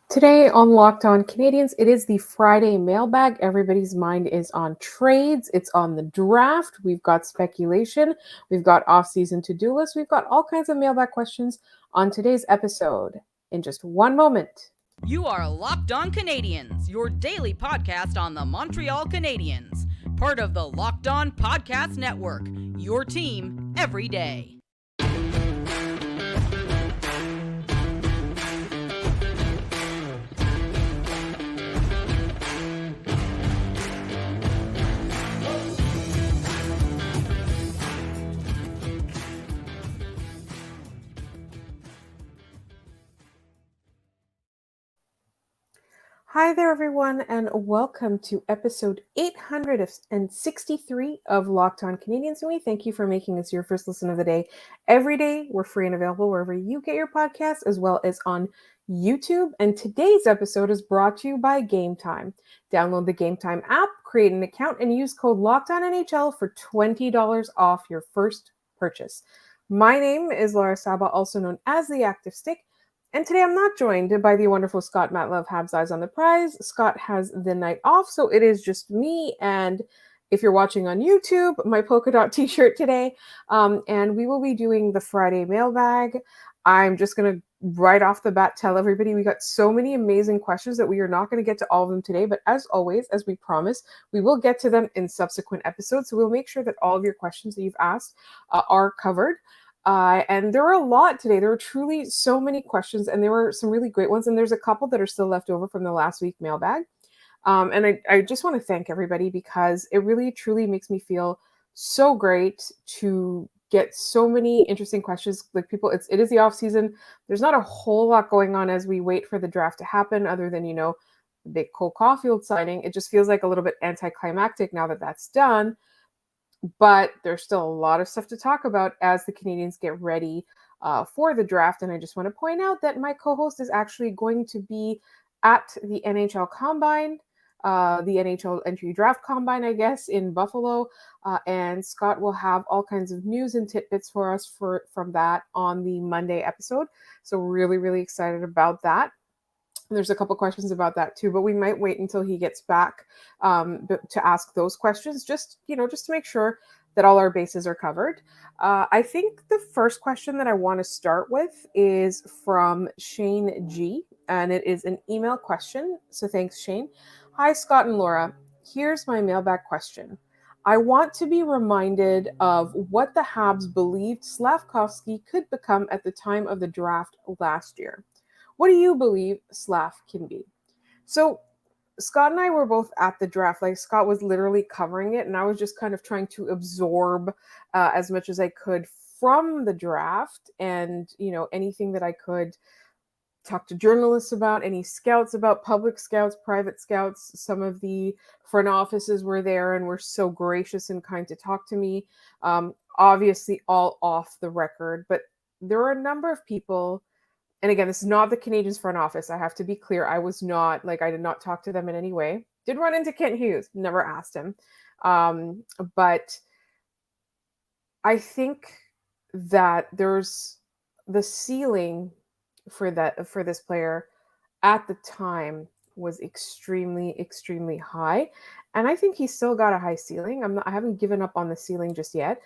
Today on Locked On Canadians, it is the Friday mailbag. Everybody's mind is on trades. It's on the draft. We've got speculation. We've got off-season to-do lists. We've got all kinds of mailbag questions on today's episode. In just one moment. You are Locked On Canadiens, your daily podcast on the Montreal Canadiens. Part of the Locked On Podcast Network, your team every day. Hi there, everyone, and welcome to episode 863 of Locked On Canadiens. And we thank you for making us your first listen of the day. Every day, we're free and available wherever you get your podcasts, as well as on YouTube. And today's episode is brought to you by Gametime. Download the Gametime app, create an account, and use code LOCKEDONNHL for $20 off your first purchase. My name is Laura Saba, also known as The Active Stick. And today I'm not joined by the wonderful Scott Matlove, Habs Eyes on the Prize. Scott has the night off, so it is just me. And if you're watching on YouTube, my polka dot t-shirt today. And we will be doing the Friday mailbag. I'm just going to right off the bat tell everybody we got so many amazing questions that we are not going to get to all of them today. But as always, as we promised, we will get to them in subsequent episodes. So we'll make sure that all of your questions that you've asked are covered. And there were a lot today. There were truly so many questions, and there were some really great ones. And there's a couple that are still left over from the last week mailbag. And I just want to thank everybody because it really, truly makes me feel so great to get so many interesting questions. Like people, it is the off season. There's not a whole lot going on as we wait for the draft to happen, other than, the big Caufield signing. It just feels like a little bit anticlimactic now that that's done. But there's still a lot of stuff to talk about as the Canadiens get ready for the draft. And I just want to point out that my co-host is actually going to be at the NHL Combine, the NHL Entry Draft Combine, I guess, in Buffalo. And Scott will have all kinds of news and tidbits for us from that on the Monday episode. So really, really excited about that. There's a couple questions about that too, but we might wait until he gets back to ask those questions, just to make sure that all our bases are covered. I think the first question that I want to start with is from Shane G, and it is an email question. So thanks, Shane. Hi, Scott and Laura. Here's my mailbag question. I want to be reminded of what the Habs believed Slafkovsky could become at the time of the draft last year. What do you believe Slav can be? So Scott and I were both at the draft. Like Scott was literally covering it, and I was just kind of trying to absorb as much as I could from the draft, and anything that I could talk to journalists about, any scouts about, public scouts, private scouts. Some of the front offices were there and were so gracious and kind to talk to me. Obviously, all off the record, but there were a number of people. And again, this is not the Canadiens front office. I have to be clear. I did not talk to them in any way. Did run into Kent Hughes, never asked him. But I think that there's the ceiling for this player at the time was extremely, extremely high. And I think he's still got a high ceiling. I haven't given up on the ceiling just yet.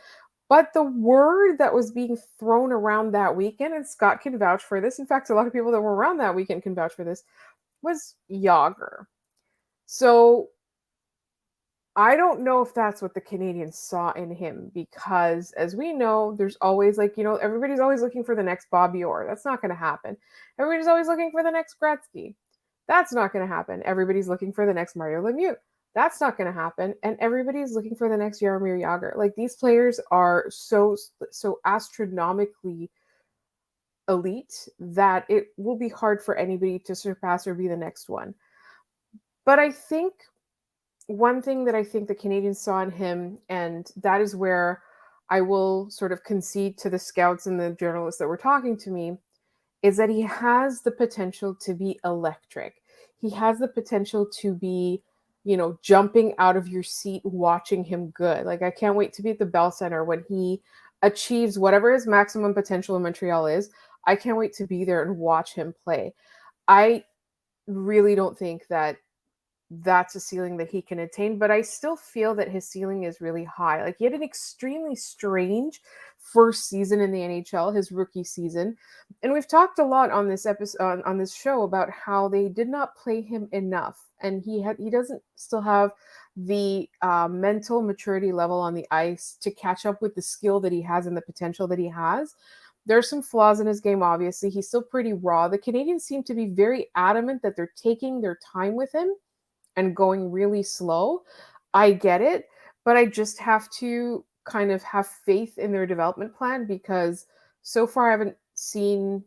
But the word that was being thrown around that weekend, and Scott can vouch for this, in fact, a lot of people that were around that weekend can vouch for this, was Jagr. So I don't know if that's what the Canadiens saw in him, because as we know, there's always everybody's always looking for the next Bobby Orr. That's not going to happen. Everybody's always looking for the next Gretzky. That's not going to happen. Everybody's looking for the next Mario Lemieux. That's not going to happen. And everybody's looking for the next Jaromir Jagr. Like, these players are so astronomically elite that it will be hard for anybody to surpass or be the next one. But I think one thing that I think the Canadiens saw in him, and that is where I will sort of concede to the scouts and the journalists that were talking to me, is that he has the potential to be electric. He has the potential to be jumping out of your seat watching him good. Like, I can't wait to be at the Bell Center when he achieves whatever his maximum potential in Montreal is. I can't wait to be there and watch him play. I really don't think that that's a ceiling that he can attain, but I still feel that his ceiling is really high. Like he had an extremely strange first season in the NHL, his rookie season. And we've talked a lot on this episode on this show about how they did not play him enough, and he doesn't still have the mental maturity level on the ice to catch up with the skill that he has and the potential that he has. There's some flaws in his game, obviously. He's still pretty raw. The Canadiens seem to be very adamant that they're taking their time with him and going really slow. I get it, but I just have to kind of have faith in their development plan because so far I haven't seen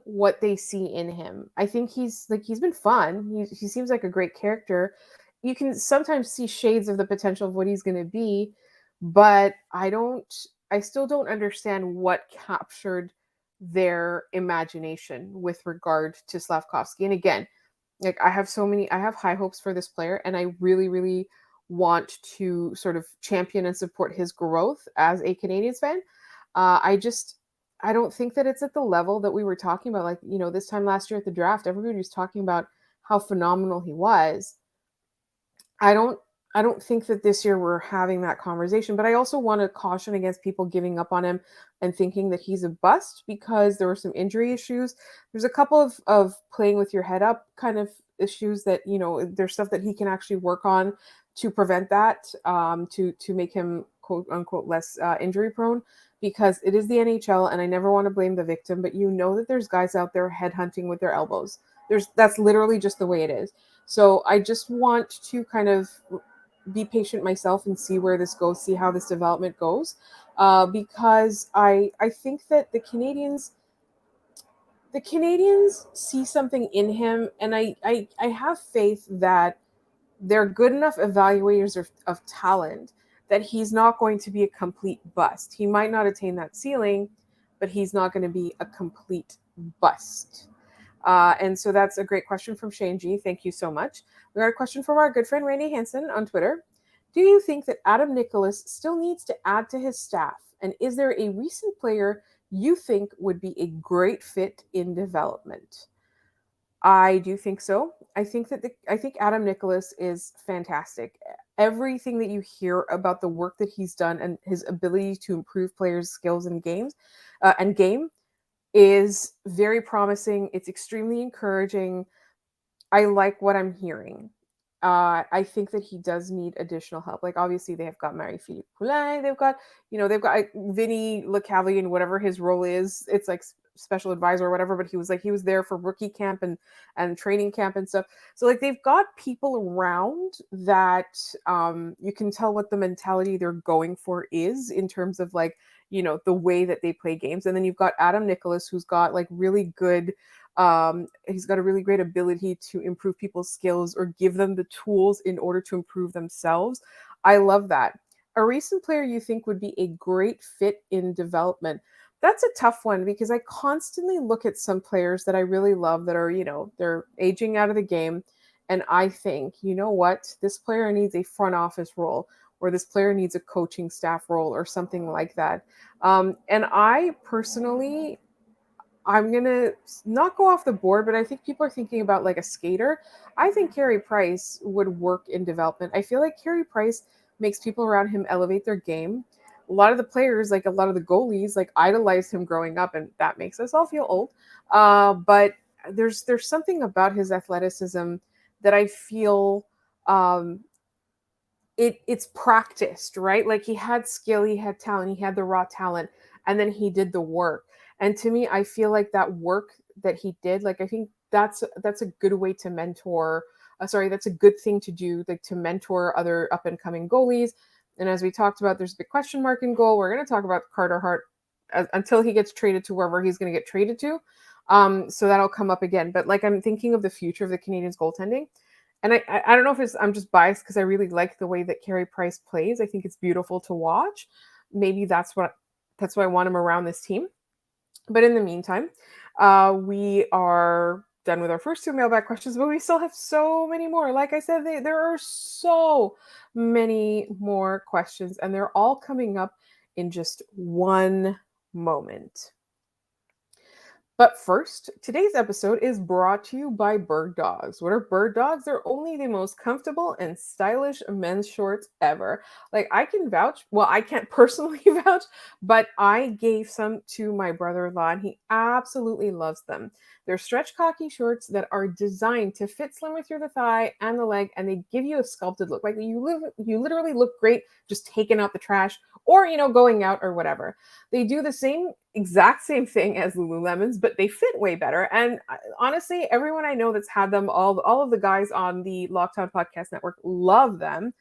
what they see in him. I think he's been fun. He seems like a great character. You can sometimes see shades of the potential of what he's going to be, but I still don't understand what captured their imagination with regard to Slavkovsky. And again, like I have high hopes for this player, and I really, really want to sort of champion and support his growth as a Canadiens fan. I just I don't think that it's at the level that we were talking about. Like, this time last year at the draft, everybody was talking about how phenomenal he was. I don't I don't think that this year we're having that conversation, but I also want to caution against people giving up on him and thinking that he's a bust because there were some injury issues. There's a couple of playing with your head up kind of issues that, there's stuff that he can actually work on to prevent that, to make him quote unquote less injury prone because it is the NHL and I never want to blame the victim, but that there's guys out there headhunting with their elbows. That's literally just the way it is. So I just want to kind of be patient myself and see where this goes, see how this development goes, because I think that the Canadians see something in him, and I have faith that they're good enough evaluators of talent that he's not going to be a complete bust. He might not attain that ceiling, but he's not going to be a complete bust. And so that's a great question from Shane G. Thank you so much. We got a question from our good friend Randy Hansen on Twitter. Do you think that Adam Nicholas still needs to add to his staff? And is there a recent player you think would be a great fit in development? I do think so. I think Adam Nicholas is fantastic. Everything that you hear about the work that he's done and his ability to improve players' skills in games and game is very promising. It's extremely encouraging. I like what I'm hearing. I think that he does need additional help. Like obviously they have got Marie-Philippe Poulin, they've got Vinny LeCavalier, whatever his role is. It's like special advisor or whatever, but he was there for rookie camp and training camp and stuff. So like they've got people around that you can tell what the mentality they're going for is in terms of like, the way that they play games. And then you've got Adam Nicholas, who's got like really good he's got a really great ability to improve people's skills or give them the tools in order to improve themselves. I love that. A recent player you think would be a great fit in development? That's a tough one because I constantly look at some players that I really love that are, they're aging out of the game. And I think, you know what? This player needs a front office role or this player needs a coaching staff role or something like that. And I personally, I'm gonna not go off the board, but I think people are thinking about like a skater. I think Carey Price would work in development. I feel like Carey Price makes people around him elevate their game. A lot of the players, like a lot of the goalies, like idolized him growing up, and that makes us all feel old. But there's something about his athleticism that I feel it's practiced, right? Like he had skill, he had talent, he had the raw talent, and then he did the work. And to me, I feel like that work that he did, like I think that's a good way to mentor. That's a good thing to do, like to mentor other up and coming goalies. And as we talked about, there's a big question mark in goal. We're going to talk about Carter Hart until he gets traded to wherever he's going to get traded to. So that'll come up again. But like I'm thinking of the future of the Canadiens goaltending. And I don't know if I'm just biased because I really like the way that Carey Price plays. I think it's beautiful to watch. Maybe that's why I want him around this team. But in the meantime, we are done with our first two mailbag questions, but we still have so many more. Like I said, there are so many more questions, and they're all coming up in just one moment. But first, today's episode is brought to you by Birddogs. What are Birddogs? They're only the most comfortable and stylish men's shorts ever. Like, I can vouch, well, I can't personally vouch, but I gave some to my brother-in-law and he absolutely loves them. They're stretch khaki shorts that are designed to fit slimmer through the thigh and the leg, and they give you a sculpted look. Like, you literally look great just taking out the trash or, going out or whatever. They do the exact same thing as Lululemon's, but they fit way better. And honestly, everyone I know that's had them, all of the guys on the Lockdown Podcast Network love them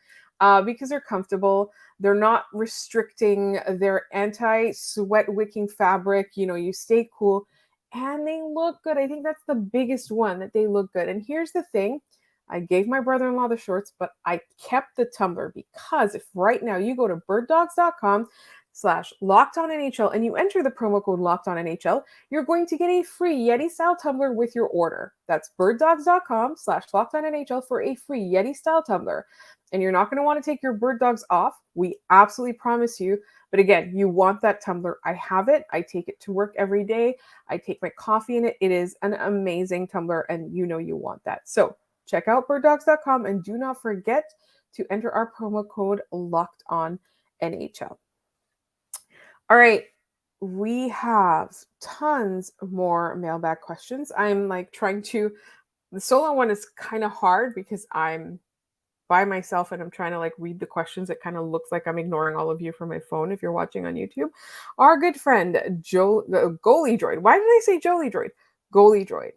because they're comfortable. They're not restricting. They're anti-sweat wicking fabric. You stay cool. And they look good. I think that's the biggest one, that they look good. And here's the thing. I gave my brother-in-law the shorts, but I kept the tumbler because if right now you go to birddogs.com/LockedOnNHL and you enter the promo code LockedOnNHL, you're going to get a free Yeti-style tumbler with your order. That's birddogs.com/LockedOnNHL for a free Yeti-style tumbler. And you're not going to want to take your Bird Dogs off. We absolutely promise you. But again, you want that tumbler. I have it. I take it to work every day. I take my coffee in it. It is an amazing tumbler, and you want that. So check out birddogs.com and do not forget to enter our promo code LockedOnNHL. All right, we have tons more mailbag questions. I'm the solo one is kind of hard because I'm by myself and I'm trying to read the questions. It kind of looks like I'm ignoring all of you from my phone if you're watching on YouTube. Our good friend, Goalie Droid. Why did I say Jolie Droid? Goalie Droid.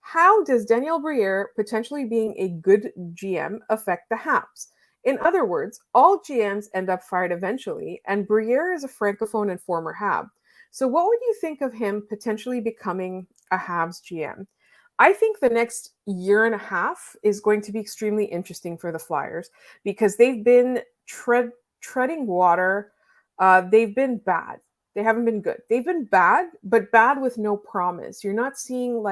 How does Daniel Brière potentially being a good GM affect the Habs? In other words, all GMs end up fired eventually, and Brière is a francophone and former Hab. So what would you think of him potentially becoming a Habs GM? I think the next year and a half is going to be extremely interesting for the Flyers because they've been treading water. They've been bad. They haven't been good. They've been bad, but bad with no promise. You're not seeing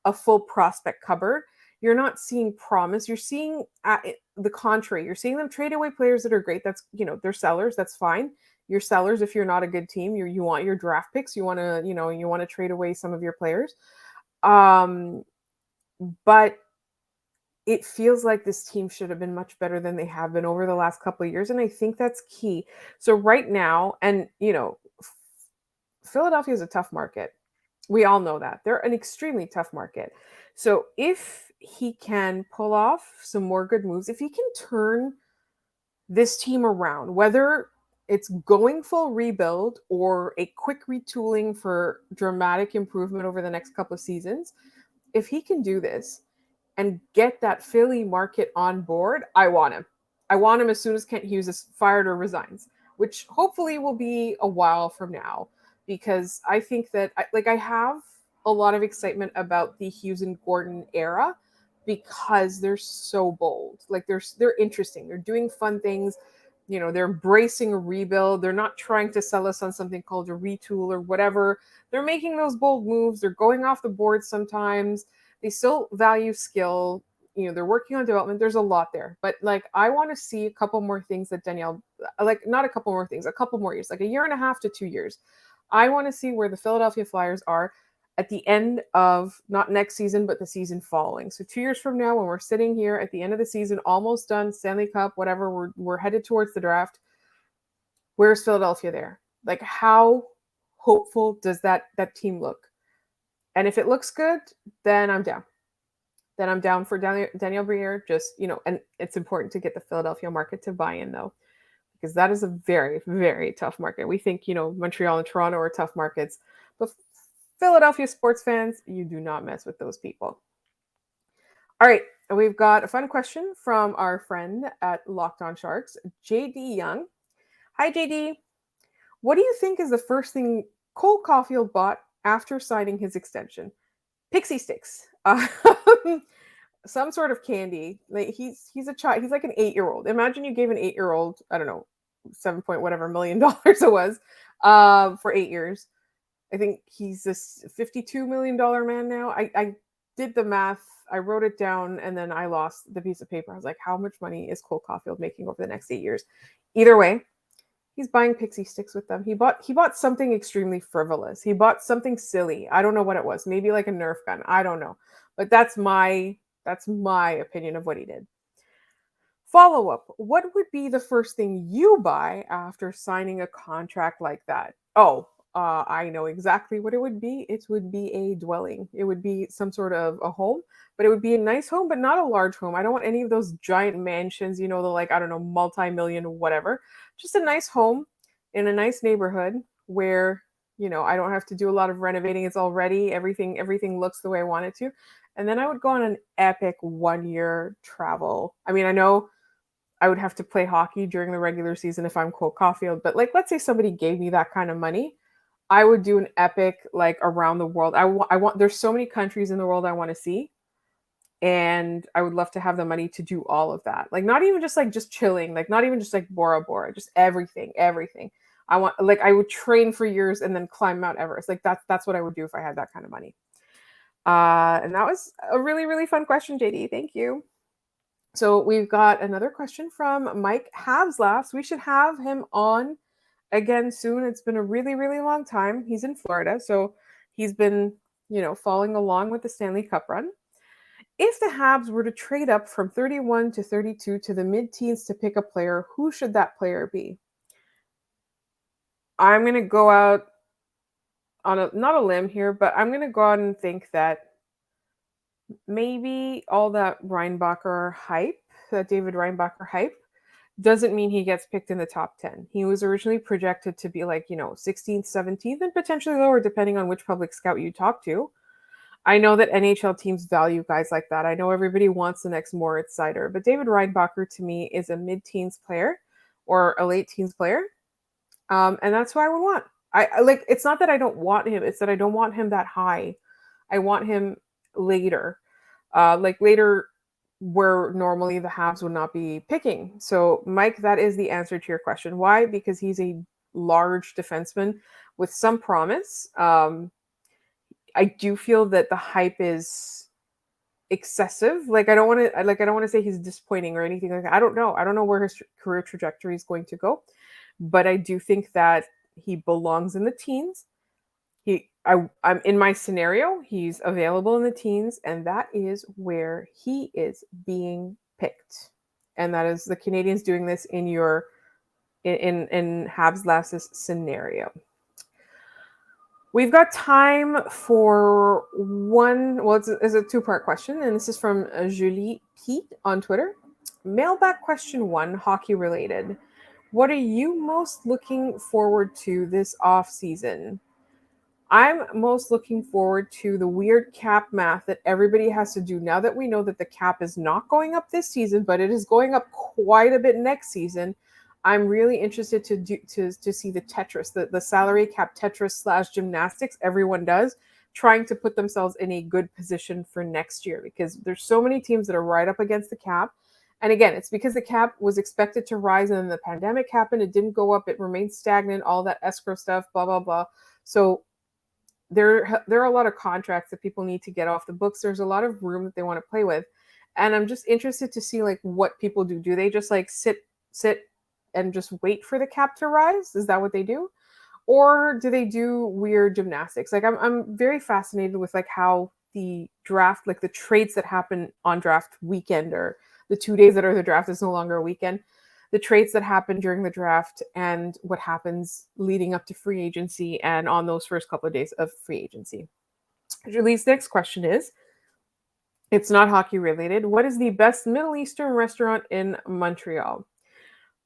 a full prospect cupboard. You're not seeing promise. You're seeing the contrary. You're seeing them trade away players that are great. That's, they're sellers. That's fine. You're sellers if you're not a good team. You want your draft picks. You want to trade away some of your players. But it feels like this team should have been much better than they have been over the last couple of years. And I think that's key. So right now, and, Philadelphia is a tough market. We all know that. They're an extremely tough market. So if he can pull off some more good moves, if he can turn this team around, whether it's going full rebuild or a quick retooling for dramatic improvement over the next couple of seasons, if he can do this and get that Philly market on board, I want him. I want him as soon as Kent Hughes is fired or resigns, which hopefully will be a while from now, because I think that I have a lot of excitement about the Hughes and Gordon era because they're so bold. They're interesting. They're doing fun things. They're embracing a rebuild. They're not trying to sell us on something called a retool or whatever. They're making those bold moves. They're going off the board sometimes. They still value skill. They're working on development. There's a lot there. But I want to see a couple more things that Danielle, not a couple more things, a couple more years, a year and a half to 2 years. I want to see where the Philadelphia Flyers are at the end of not next season, but the season following. So 2 years from now, when we're sitting here at the end of the season, almost done, Stanley Cup, whatever, we're headed towards the draft. Where's Philadelphia there? How hopeful does that team look? And if it looks good, then I'm down. Then I'm down for Daniel Brière. Just, and it's important to get the Philadelphia market to buy in, though, because that is a very, very tough market. We think, Montreal and Toronto are tough markets, but Philadelphia sports fans, you do not mess with those people. All right, we've got a fun question from our friend at Locked On Sharks, JD Young. Hi, JD. What do you think is the first thing Cole Caufield bought after signing his extension? Pixie sticks. Some sort of candy. He's a child. He's like an 8-year-old. Imagine you gave an 8-year-old, I don't know, $7 million it was, for 8 years. I think he's this $52 million man now. I did the math. I wrote it down and then I lost the piece of paper. I was like, how much money is Cole Caufield making over the next 8 years? Either way, He's buying pixie sticks with them. He bought something extremely frivolous. He bought something silly. I don't know what it was. Maybe like a Nerf gun. I don't know. But that's my opinion of what he did. Follow up. What would be the first thing you buy after signing a contract like that? Oh, I know exactly what it would be. It would be a dwelling. It would be some sort of a home, but it would be a nice home, but not a large home. I don't want any of those giant mansions, the like, I don't know, multi-million, whatever. Just a nice home in a nice neighborhood where, I don't have to do a lot of renovating. It's already everything looks the way I want it to. And then I would go on an epic 1 year travel. I mean, I know I would have to play hockey during the regular season if I'm Caufield. But like, let's say somebody gave me that kind of money, I would do an epic like around the world. I want. There's so many countries in the world I want to see, and I would love to have the money to do all of that. Like, not even just like just chilling, like not even just like Bora Bora, just everything, everything. I would train for years and then climb Mount Everest. Like that's what I would do if I had that kind of money. And that was a really really fun question, JD. Thank you. So we've got another question from Mike Habs. We should have him on again soon. It's been a really, really long time. He's in Florida, so he's been, following along with the Stanley Cup run. If the Habs were to trade up from 31 to 32 to the mid-teens to pick a player, who should that player be? I'm going to go out on not a limb here, but I'm going to go out and think that maybe all that David Reinbacher hype, doesn't mean he gets picked in the top 10. He was originally projected to be like, 16th, 17th, and potentially lower, depending on which public scout you talk to. I know that NHL teams value guys like that. I know everybody wants the next Moritz Seider, but David Reinbacher to me is a mid-teens player or a late teens player. And that's who I would want. I like, it's not that I don't want him, it's that I don't want him that high. I want him later. Like later where normally the Habs would not be picking. So, Mike, that is the answer to your question. Why? Because he's a large defenseman with some promise. I do feel that the hype is excessive. Like I don't want to say he's disappointing or anything like that. I don't know. I don't know where his career trajectory is going to go, but I do think that he belongs in the teens. I'm in my scenario, he's available in the teens, and that is where he is being picked. And that is the Canadiens doing this in Habs Lass's scenario. We've got time for one. Well, it's a two-part question, and this is from Julie Pete on Twitter. Mailbag question 1, hockey related. What are you most looking forward to this off season? I'm most looking forward to the weird cap math that everybody has to do now that we know that the cap is not going up this season, but it is going up quite a bit next season. I'm really interested to see the Tetris, the salary cap Tetris / gymnastics everyone does, trying to put themselves in a good position for next year, because there's so many teams that are right up against the cap. And again, it's because the cap was expected to rise and then the pandemic happened. It didn't go up. It remained stagnant, all that escrow stuff, blah, blah, blah. So there are a lot of contracts that people need to get off the books. There's a lot of room that they want to play with. And I'm just interested to see like what people do. Do they just like sit and just wait for the cap to rise? Is that what they do? Or do they do weird gymnastics? Like I'm very fascinated with like how the draft, like the trades that happen on draft weekend, or the 2 days that are the draft is no longer a weekend, the trades that happen during the draft and what happens leading up to free agency and on those first couple of days of free agency. Julie's next question is, it's not hockey related. What is the best Middle Eastern restaurant in Montreal?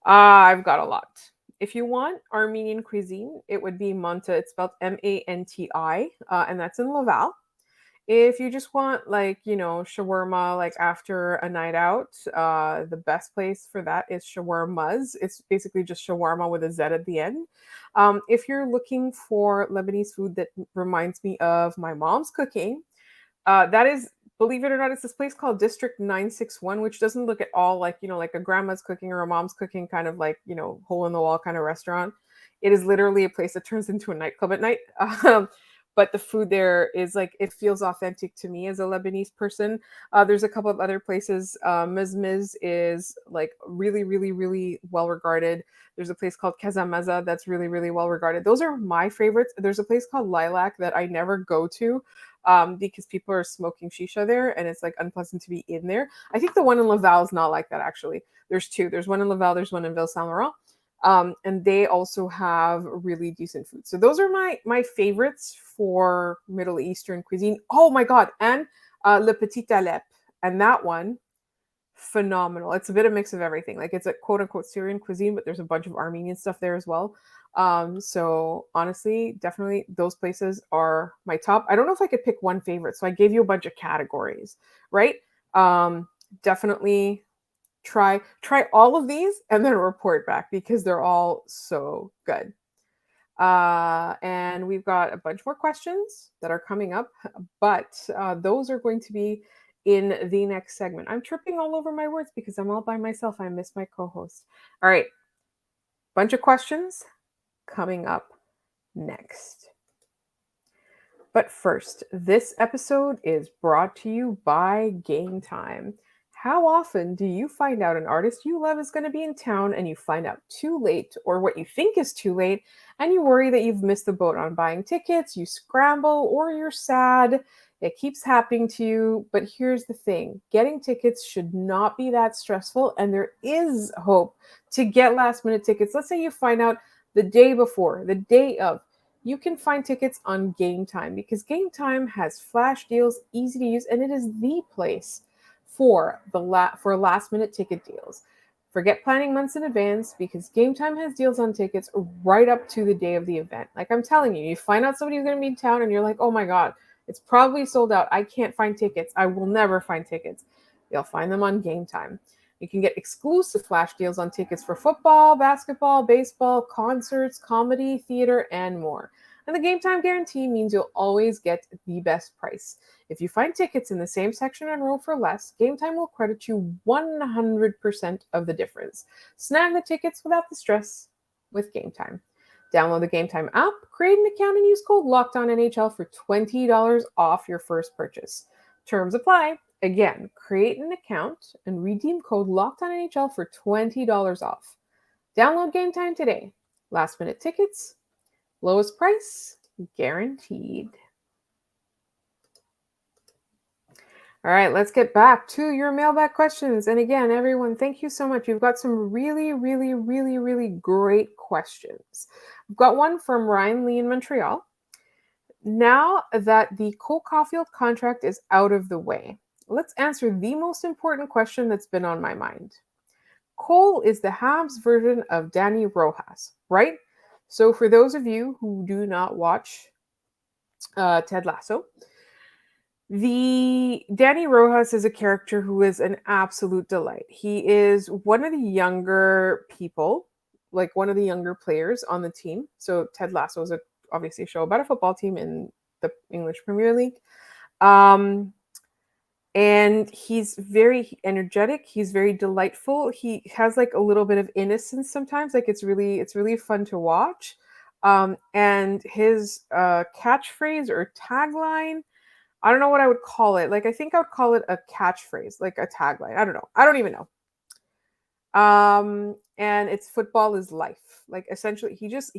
I've got a lot. If you want Armenian cuisine, it would be Manta. It's spelled Manti, and that's in Laval. If you just want like, shawarma, like after a night out, the best place for that is Shawarma's. It's basically just shawarma with a Z at the end. If you're looking for Lebanese food that reminds me of my mom's cooking, that is, believe it or not, it's this place called District 961, which doesn't look at all like, like a grandma's cooking or a mom's cooking kind of like, hole in the wall kind of restaurant. It is literally a place that turns into a nightclub at night. but the food there is like, it feels authentic to me as a Lebanese person. There's a couple of other places. Mizmiz is like really, really, really well regarded. There's a place called Kazamaza that's really, really well regarded. Those are my favorites. There's a place called Lilac that I never go to because people are smoking shisha there and it's like unpleasant to be in there. I think the one in Laval is not like that actually. There's two. There's one in Laval, there's one in Ville Saint Laurent. And they also have really decent food. So those are my favorites for Middle Eastern cuisine. Oh my god, and Le Petit Alep, and that one, phenomenal. It's a bit of mix of everything. Like it's a quote unquote Syrian cuisine, but there's a bunch of Armenian stuff there as well. So honestly, definitely those places are my top. I don't know if I could pick one favorite, so I gave you a bunch of categories, right? Definitely try all of these and then report back because they're all so good. And we've got a bunch more questions that are coming up, but those are going to be in the next segment. I'm tripping all over my words because I'm all by myself. I miss my co-host. All right, bunch of questions coming up next. But first, this episode is brought to you by Gametime. How often do you find out an artist you love is going to be in town and you find out too late, or what you think is too late, and you worry that you've missed the boat on buying tickets, you scramble, or you're sad? It keeps happening to you, but here's the thing. Getting tickets should not be that stressful, and there is hope to get last-minute tickets. Let's say you find out the day before, the day of. You can find tickets on Gametime because Gametime has flash deals, easy to use, and it is the place for last-minute ticket deals. Forget planning months in advance because Gametime has deals on tickets right up to the day of the event. Like I'm telling you, you find out somebody's going to be in town and you're like, oh my God, it's probably sold out. I can't find tickets. I will never find tickets. You'll find them on Gametime. You can get exclusive flash deals on tickets for football, basketball, baseball, concerts, comedy, theater, and more. And the Gametime guarantee means you'll always get the best price. If you find tickets in the same section and row for less, Gametime will credit you 100% of the difference. Snag the tickets without the stress with Gametime. Download the Gametime app, create an account, and use code LOCKEDONNHL for $20 off your first purchase. Terms apply. Again, create an account and redeem code LOCKEDONNHL for $20 off. Download Gametime today. Last minute tickets, lowest price, guaranteed. All right, let's get back to your mailbag questions. And again, everyone, thank you so much. You've got some really, really, really, really great questions. I've got one from Ryan Lee in Montreal. Now that the Caufield contract is out of the way, let's answer the most important question that's been on my mind. Cole is the Habs version of Danny Rojas, right? So for those of you who do not watch Ted Lasso, the Danny Rojas is a character who is an absolute delight. He is one of the younger people, like one of the younger players on the team. So Ted Lasso is obviously a show about a football team in the English Premier League. And he's very energetic. He's very delightful. He has like a little bit of innocence sometimes. Like it's really fun to watch. And his catchphrase or tagline, I don't know what I would call it. Like I think I would call it a catchphrase, like a tagline. I don't know. I don't even know. And it's football is life. Like essentially, he's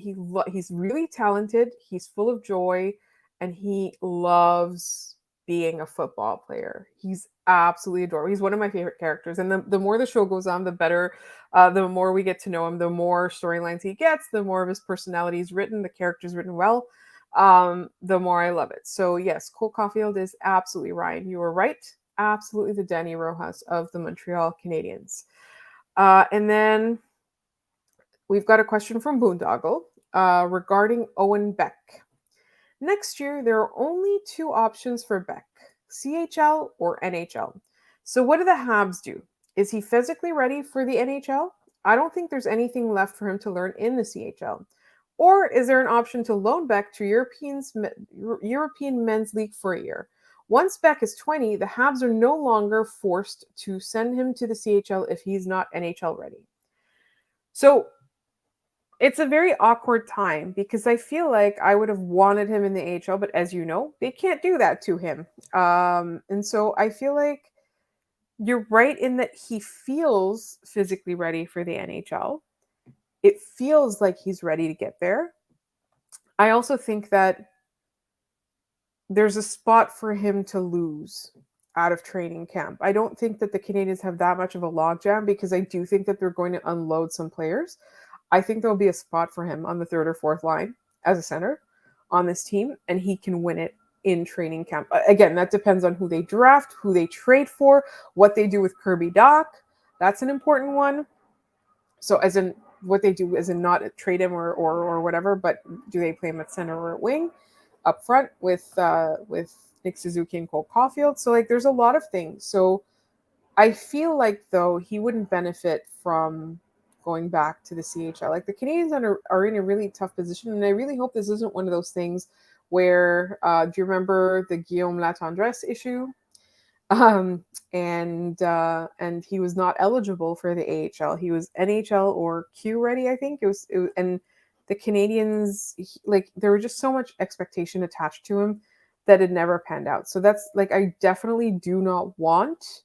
really talented. He's full of joy, and he loves being a football player. He's absolutely adorable. He's one of my favorite characters. And the more the show goes on, the better, the more we get to know him, the more storylines he gets, the more of his personality is written, the character's written well, the more I love it. So yes, Cole Caufield is absolutely Ryan. You were right. Absolutely the Danny Rojas of the Montreal Canadiens. And then we've got a question from Boondoggle regarding Owen Beck. Next year, there are only two options for Beck, CHL or NHL. So what do the Habs do? Is he physically ready for the NHL? I don't think there's anything left for him to learn in the CHL. Or is there an option to loan Beck to European Men's League for a year? Once Beck is 20, the Habs are no longer forced to send him to the CHL if he's not NHL ready. So it's a very awkward time because I feel like I would have wanted him in the AHL, but as you know, they can't do that to him. And so I feel like you're right in that he feels physically ready for the NHL. It feels like he's ready to get there. I also think that there's a spot for him to lose out of training camp. I don't think that the Canadiens have that much of a logjam because I do think that they're going to unload some players. I think there'll be a spot for him on the third or fourth line as a center on this team, and he can win it in training camp. Again, that depends on who they draft, who they trade for, what they do with Kirby Dach. That's an important one. So, as in what they do, as in not trade him or whatever, but do they play him at center or at wing, up front with Nick Suzuki and Cole Caufield? So, like, there's a lot of things. So, I feel like though he wouldn't benefit from going back to the CHL. Like the Canadiens are in a really tough position, and I really hope this isn't one of those things where do you remember the Guillaume Latendresse issue? Um, and he was not eligible for the AHL. He was NHL or Q ready, I think. And the Canadiens like there was just so much expectation attached to him that it never panned out. So that's like I definitely do not want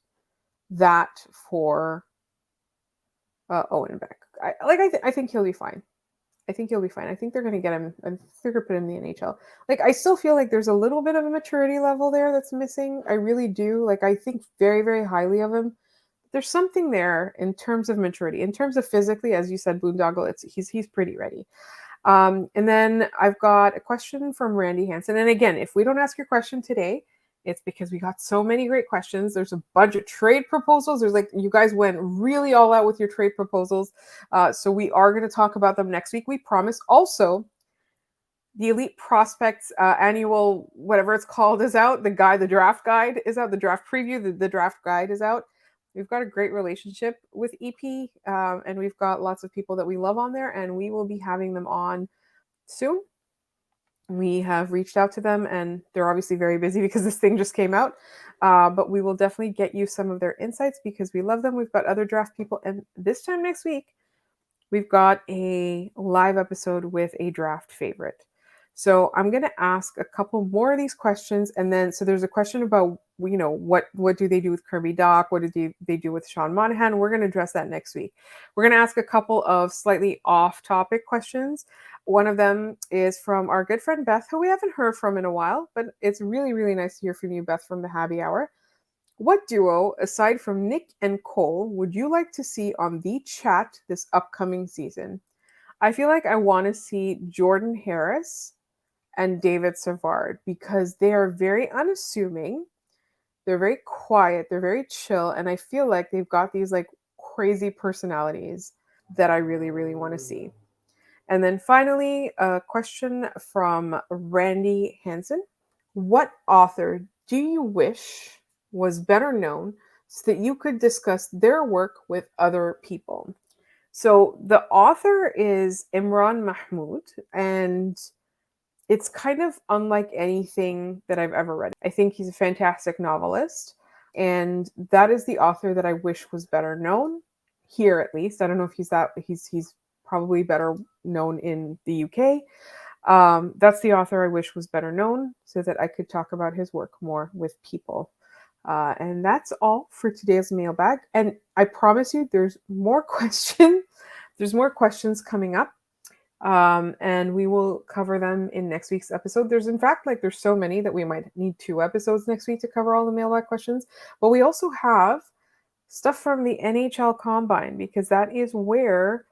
that for Owen Beck. I think he'll be fine. I think he'll be fine. I think they're going to get him. I think they're going to put him in the NHL. Like, I still feel like there's a little bit of a maturity level there that's missing. I really do. Like, I think very, very highly of him. There's something there in terms of maturity. In terms of physically, as you said, Boondoggle, he's pretty ready. And then I've got a question from Randy Hansen. And again, if we don't ask your question today, it's because we got so many great questions. There's a bunch of trade proposals. There's like, you guys went really all out with your trade proposals. So we are going to talk about them next week. We promise. Also, the Elite Prospects annual, whatever it's called, is out. The draft guide is out. The draft preview, the draft guide is out. We've got a great relationship with EP, and we've got lots of people that we love on there, and we will be having them on soon. We have reached out to them, and they're obviously very busy because this thing just came out. But we will definitely get you some of their insights because we love them. We've got other draft people, and this time next week, we've got a live episode with a draft favorite. So I'm going to ask a couple more of these questions, and then so there's a question about what do they do with Kirby Dach? What do they do with Sean Monahan? We're going to address that next week. We're going to ask a couple of slightly off-topic questions. One of them is from our good friend Beth, who we haven't heard from in a while, but it's really, really nice to hear from you, Beth, from the Happy Hour. What duo, aside from Nick and Cole, would you like to see on the chat this upcoming season? I feel like I want to see Jordan Harris and David Savard because they are very unassuming. They're very quiet. They're very chill. And I feel like they've got these like crazy personalities that I really, really want to see. And then finally, a question from Randy Hansen. What author do you wish was better known so that you could discuss their work with other people? So the author is Imran Mahmoud, and it's kind of unlike anything that I've ever read. I think he's a fantastic novelist, and that is the author that I wish was better known here, at least. I don't know if he's probably better known in the UK. That's the author I wish was better known so that I could talk about his work more with people. And that's all for today's mailbag. And I promise you, there's more questions. There's more questions coming up. And we will cover them in next week's episode. There's so many that we might need 2 episodes next week to cover all the mailbag questions. But we also have stuff from the NHL Combine because that is where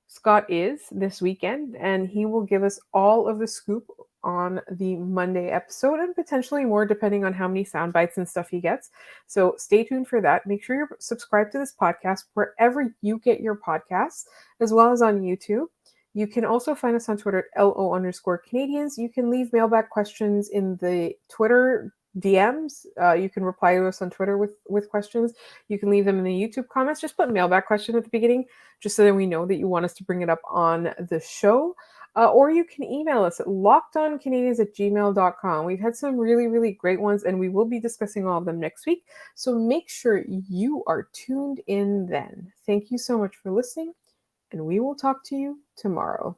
Scott is this weekend, and he will give us all of the scoop on the Monday episode and potentially more depending on how many sound bites and stuff he gets. So stay tuned for that. Make sure you're subscribed to this podcast wherever you get your podcasts, as well as on YouTube. You can also find us on Twitter at LO_Canadiens. You can leave mailbag questions in the Twitter DMs. You can reply to us on Twitter with questions. You can leave them in the YouTube comments. Just put mailbag question at the beginning, just so that we know that you want us to bring it up on the show. Or you can email us at lockedoncanadiens@gmail.com. We've had some really, really great ones, and we will be discussing all of them next week. So make sure you are tuned in then. Thank you so much for listening. and we will talk to you tomorrow.